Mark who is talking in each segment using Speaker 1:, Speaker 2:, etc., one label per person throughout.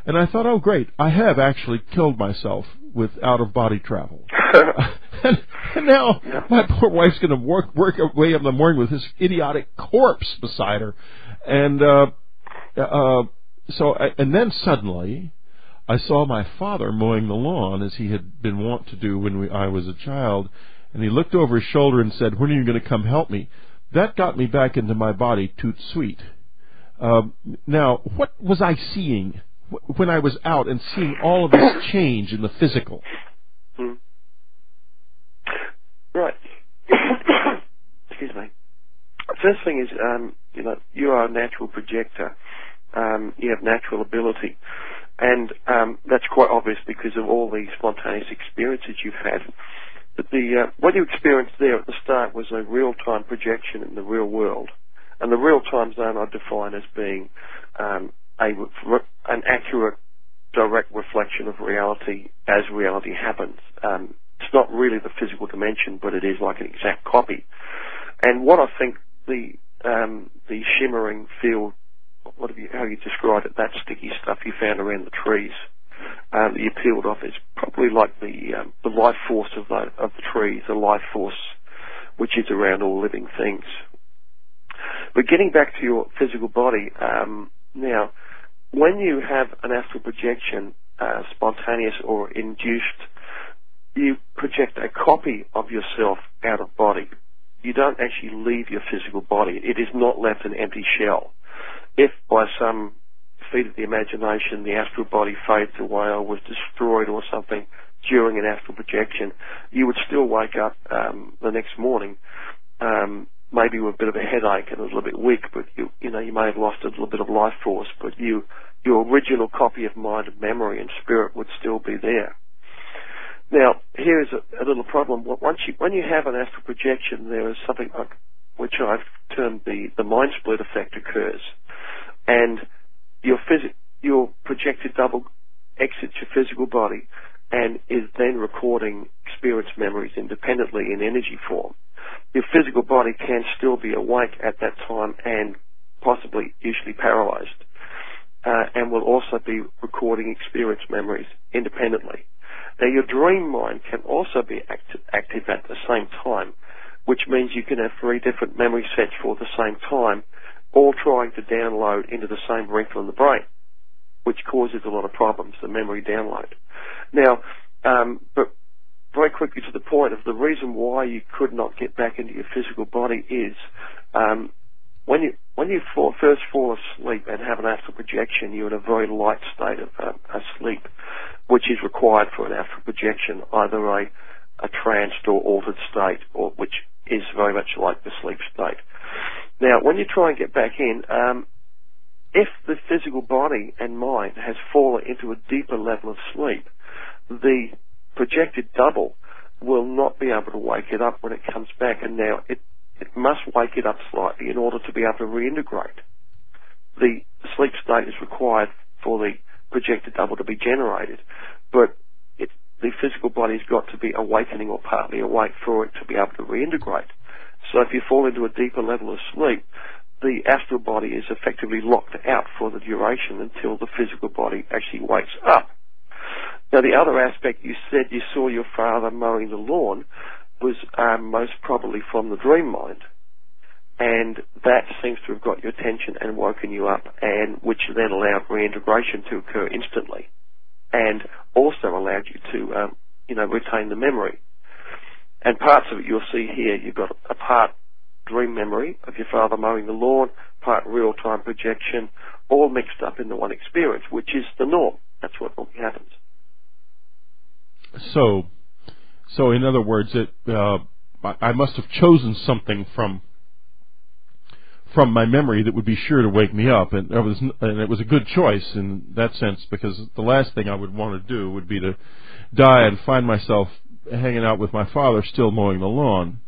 Speaker 1: And I thought, oh, great, I have actually killed myself with out-of-body travel. and now my poor wife's going to work away in the morning with this idiotic corpse beside her. And and then suddenly I saw my father mowing the lawn as he had been wont to do when I was a child. And he looked over his shoulder and said, when are you going to come help me? That got me back into my body, toot sweet. Now, what was I seeing when I was out and seeing all of this change in the physical?
Speaker 2: Right. Excuse me. First thing is, you are a natural projector. You have natural ability. And that's quite obvious because of all the spontaneous experiences you've had. But what you experienced there at the start was a real-time projection in the real world. And the real-time zone I define as being an accurate, direct reflection of reality as reality happens. It's not really the physical dimension, but it is like an exact copy. And what I think the shimmering field, how you described it, that sticky stuff you found around the trees that you peeled off, is probably like the life force of the trees, the life force which is around all living things. But getting back to your physical body, now, when you have an astral projection, spontaneous or induced, you project a copy of yourself out of body. You don't actually leave your physical body. It is not left an empty shell. If by some feat of the imagination the astral body fades away or was destroyed or something during an astral projection, you would still wake up the next morning, maybe with a bit of a headache and a little bit weak, but you may have lost a little bit of life force, but your original copy of mind and memory and spirit would still be there. Now, here's a little problem. When you have an astral projection, there is something which I've termed the mind split effect occurs, and your projected double exits your physical body and is then recording experience memories independently in energy form. Your physical body can still be awake at that time and possibly usually paralyzed, and will also be recording experience memories independently. Now, your dream mind can also be active at the same time, which means you can have 3 different memory sets for the same time, all trying to download into the same wrinkle in the brain, which causes a lot of problems, the memory download. Now, but very quickly to the point of the reason why you could not get back into your physical body is when you first fall asleep and have an astral projection, you're in a very light state of asleep, which is required for an astral projection, either a tranced or altered state, or which is very much like the sleep state. Now, when you try and get back in, if the physical body and mind has fallen into a deeper level of sleep, the projected double will not be able to wake it up when it comes back, and now it must wake it up slightly in order to be able to reintegrate. The sleep state is required for the projected double to be generated, but the physical body's got to be awakening or partly awake for it to be able to reintegrate. So if you fall into a deeper level of sleep, the astral body is effectively locked out for the duration until the physical body actually wakes up. Now, the other aspect, you said you saw your father mowing the lawn, was most probably from the dream mind, and that seems to have got your attention and woken you up, and which then allowed reintegration to occur instantly, and also allowed you to retain the memory. And parts of it you'll see here. You've got a part dream memory of your father mowing the lawn, part real-time projection, all mixed up into one experience, which is the norm. That's what normally happens.
Speaker 1: So in other words, I must have chosen something from my memory that would be sure to wake me up, and it was a good choice in that sense, because the last thing I would want to do would be to die and find myself hanging out with my father still mowing the lawn.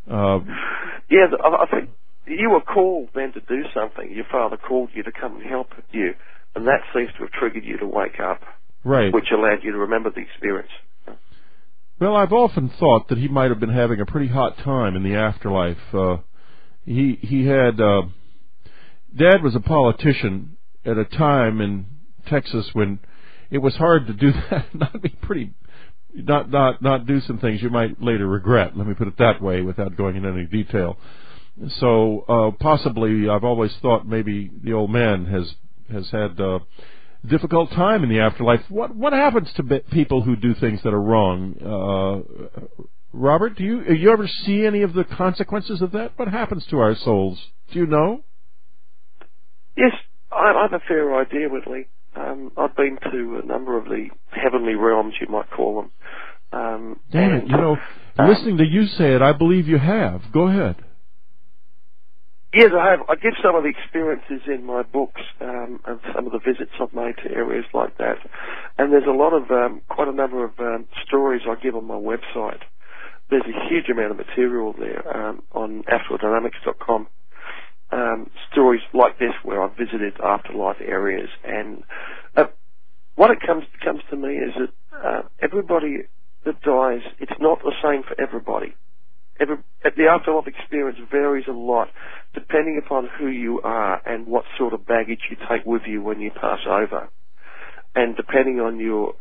Speaker 2: Yeah, I think you were called then to do something. Your father called you to come and help you, and that seems to have triggered you to wake up,
Speaker 1: right? Which
Speaker 2: allowed you to remember the experience.
Speaker 1: Well, I've often thought that he might have been having a pretty hot time in the afterlife. He had Dad was a politician at a time in Texas when it was hard to do that, not do some things you might later regret. Let me put it that way, without going into any detail. So possibly, I've always thought maybe the old man has had a difficult time in the afterlife. What happens to people who do things that are wrong? Robert, do you ever see any of the consequences of that? What happens to our souls? Do you know?
Speaker 2: Yes, I have a fair idea, Whitley. I've been to a number of the heavenly realms, you might call them.
Speaker 1: Damn it, listening to you say it, I believe you have. Go ahead.
Speaker 2: Yes, I have. I give some of the experiences in my books, and some of the visits I've made to areas like that. And there's quite a number of stories I give on my website. There's a huge amount of material there on astraldynamics.com. Stories like this where I've visited afterlife areas, and what it comes to me is that everybody that dies, it's not the same for everybody. The afterlife experience varies a lot depending upon who you are and what sort of baggage you take with you when you pass over, and depending on your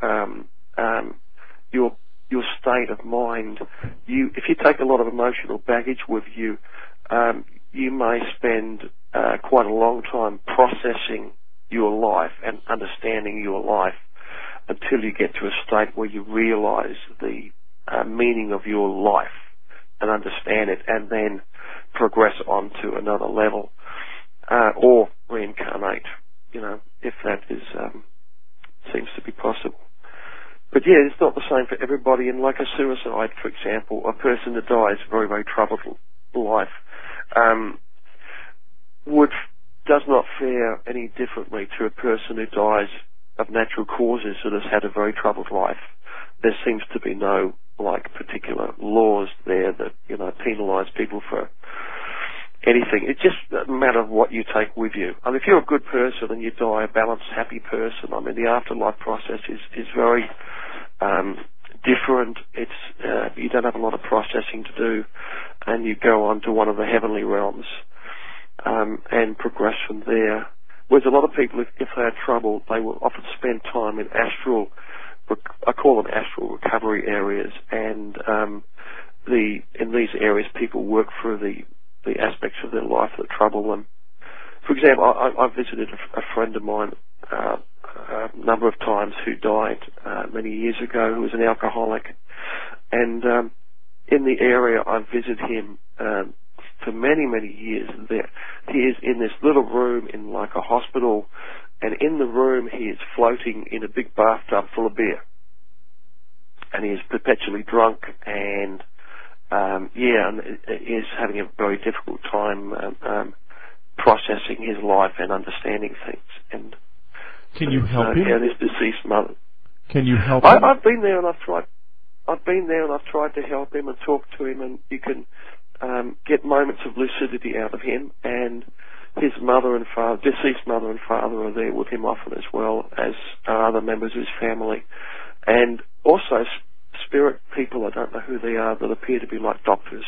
Speaker 2: state of mind. If you take a lot of emotional baggage with you, you may spend quite a long time processing your life and understanding your life until you get to a state where you realize the meaning of your life and understand it, and then progress on to another level, or reincarnate, if that seems to be possible. But yeah, it's not the same for everybody. And like a suicide, for example, a person that dies a very, very troubled life, does not fare any differently to a person who dies of natural causes that has had a very troubled life. There seems to be no particular laws there that penalise people for anything. It's just a matter of what you take with you. I mean, if you're a good person and you die a balanced, happy person, the afterlife process is very different. It's you don't have a lot of processing to do, and you go on to one of the heavenly realms and progress from there. Whereas a lot of people, if they had trouble, they will often spend time in astral, I call them astral recovery areas, and in these areas people work through the aspects of their life that trouble them. For example, I visited a friend of mine a number of times who died many years ago, who was an alcoholic, and in the area I visited him for many, many years. He is in this little room in like a hospital, and in the room he is floating in a big bathtub full of beer, and he is perpetually drunk, and and is having a very difficult time processing his life and understanding things. And
Speaker 1: can you help him?
Speaker 2: And his deceased mother.
Speaker 1: Can you help him?
Speaker 2: I've been there and I've tried. I've been there and I've tried to help him and talk to him, and you can get moments of lucidity out of him. And his mother and father, deceased mother and father, are there with him often, as well as other members of his family, and also spirit people. I don't know who they are, that appear to be like doctors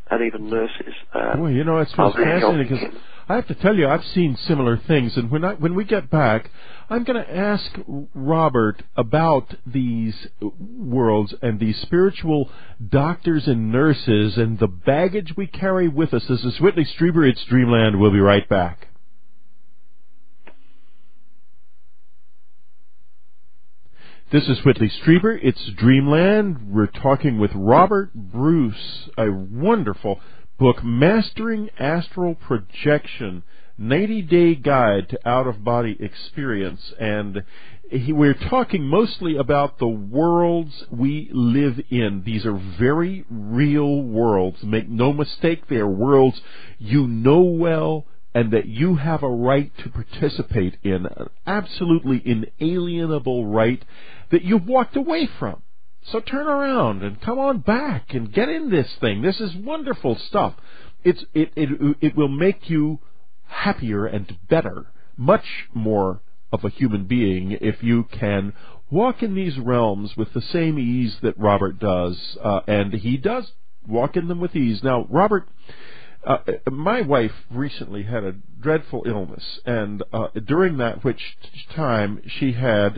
Speaker 2: and even nurses.
Speaker 1: It's fascinating, because I have to tell you, I've seen similar things, and when we get back, I'm going to ask Robert about these worlds and these spiritual doctors and nurses and the baggage we carry with us. This is Whitley Strieber. It's Dreamland. We'll be right back. This is Whitley Strieber. It's Dreamland. We're talking with Robert Bruce, a wonderful book, Mastering Astral Projection, 90-Day Guide to Out-of-Body Experience. And we're talking mostly about the worlds we live in. These are very real worlds. Make no mistake, they are worlds you know well, and that you have a right to participate in, an absolutely inalienable right that you've walked away from. So turn around and come on back and get in this thing. This is wonderful stuff. It will make you happier and better, much more of a human being, if you can walk in these realms with the same ease that Robert does, and he does walk in them with ease. Now, Robert, My wife recently had a dreadful illness, and during that which time she had